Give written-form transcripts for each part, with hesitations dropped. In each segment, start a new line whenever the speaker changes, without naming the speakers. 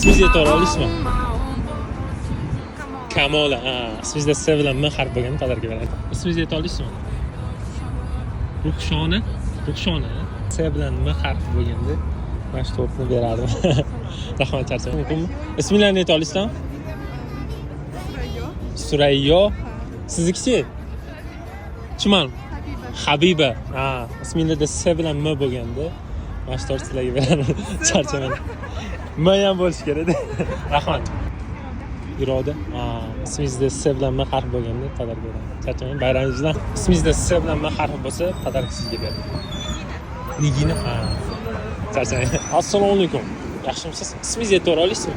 ismingizni aytib olasizmi? Kamola. İsmingizda S bilan M harf bo'lgan pодарка beradi. İsmingizni aytib olasizmi? Ruxshona. Ruxshona. S bilan M harfi bo'lganda mana shu tortni berardim. Rahmat charchamayapman. İsminglarni aytib olasizmi? Surayyo. Sizniki? Chiman. Habiba. İsmingizda S bilan M bo'lganda mana shu tort sizlarga berardim. Charchamayman. M ham bo'lishi kerak. Rahmat. Iroda. İsmingizda S bilan M harfi bo'lganda pодарка beradi. Charchamayman. Bayramingiz bilan. İsmingizda S bilan M harfi bo'lsa pодарка sizga beradi. Nigina. Charchamayman. Assalomu alaykum. Yaxshimisiz? İsmingizni aytib olasizmi?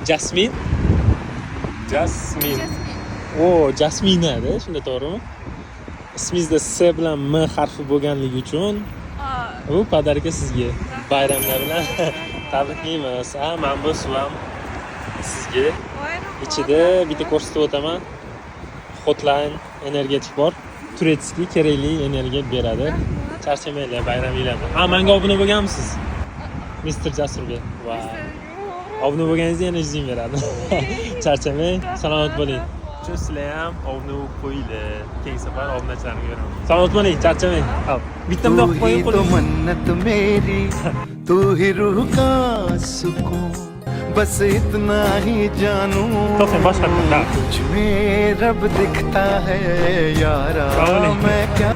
Jasmin. Jasmin. Jasmina-da, shunda to'g'rimi? İsmingizda S bilan M harfi bo'lganligi uchun bu pодарка sizga. Bayramlar bilan tabriklaymiz. Mana bu suv ham sizga. Ichida bitta ko'rsatib o'taman. Hotline energetik bor. Turetskiy kerakli energiya beradi. Charchamanglar, bayraminglar. Menga obuna bo'lganmisiz? Mr. Jasurbek. Obuna bo'lganingizda yana izing beradi. Charchamang, salomat bo'ling. Sizlar ham obuna bo'lib qo'yinglar. Keyingi safar obunachilarni ko'raman. Salomat bo'ling, charchamang. Bitta bundoq qo'yib qo'ying.
मन्नत मेरी तू ही रूह का सुकून बस इतना ही जानूं तुझ में रब दिखता है यारा मैं क्या